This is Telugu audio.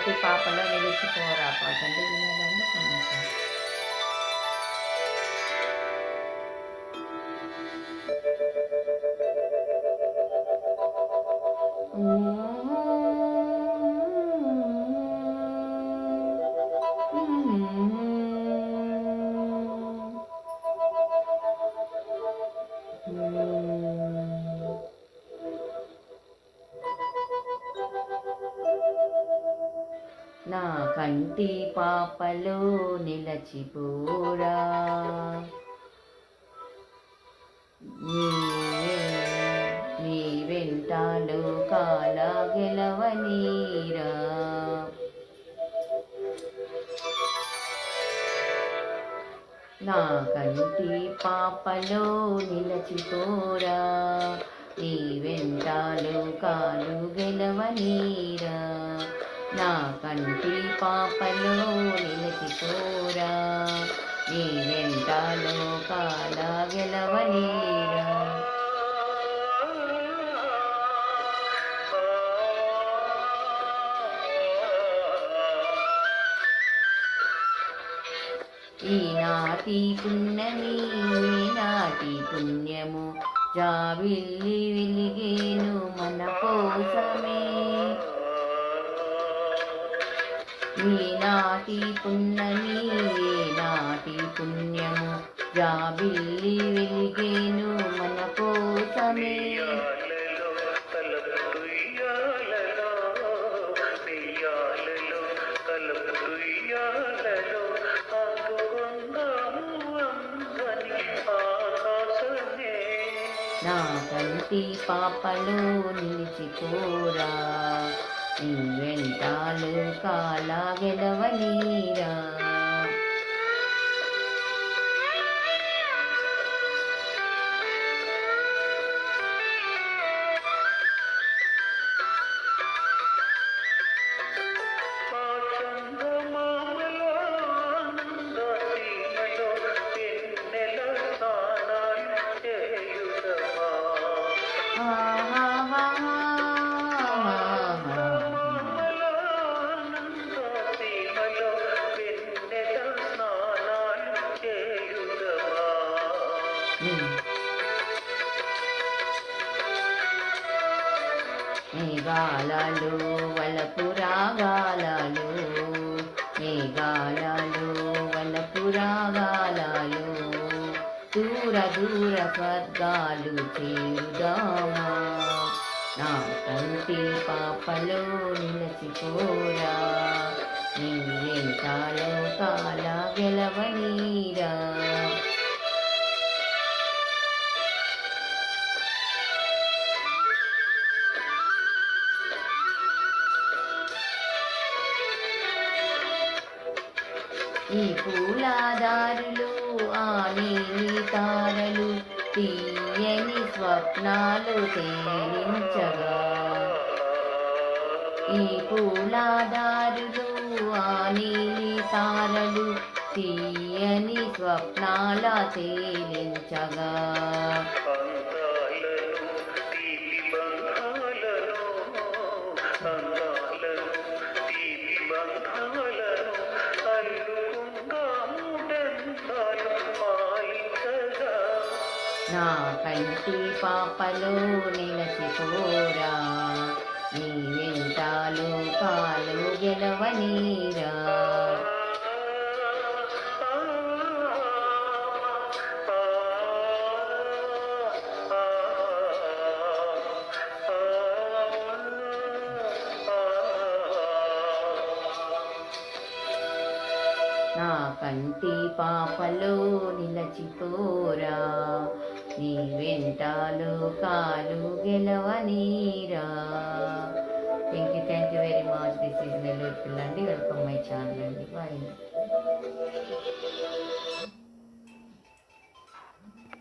కంటి పాపలో నిలిచిపోరా పాట అంటే వినాలండి కొంచెం. నా కంటి పాపలో నిలచిపోరా నీ వెంటాలు కాల గెలవనీరా. నా కంటి పాపలో నిలచిపోరా నీ వెంటాలు కాలు గెలవనీరా. నా కంటి పాపలో నిలచిపోరా నీ వెంటాలు కాల గెలవనీరా. ఈనాటి పుణ్యమి ఈనాటి పుణ్యము జాబిల్లి వెలిగేను మన కోసమే. ఈనాటి పుణ్యమి ఈనాటి పుణ్యము జాబిల్లి వెలిగేను మన కోసమే. నా కంటి పాపలో నిలిచిపోరా నీ వెంటాలు కాల గెలవనీరా. మేఘాలలో వలపు రాగాలలో మేఘాలలో వలపు రాగాలలో దూర దూర స్వర్గాలు చేరుదామా. నా కంటి పాపలో నిలచిపోరా నీ వెంటాలో కాల గెలవనీరా. ఈ పూలదారులు ఆ నీలి తారలు తీయని స్వప్నాలు తేలించగా. ఈ పూలదారులు ఆ నీలి తారలు తీయని స్వప్నాల తేలించగా. నా కంటి పాపలో నిలచిపోరా నీ వెంటాలు కాలు గెలవనీరా. నా కంటి పాపలో నిలచిపోరా నీ వెంటాలు కాలు గెలవనీరా. Thank you very much. This is Nellore పిల్ల అండి. వెల్కమ్ మై ఛానల్ అండి. బాయ్.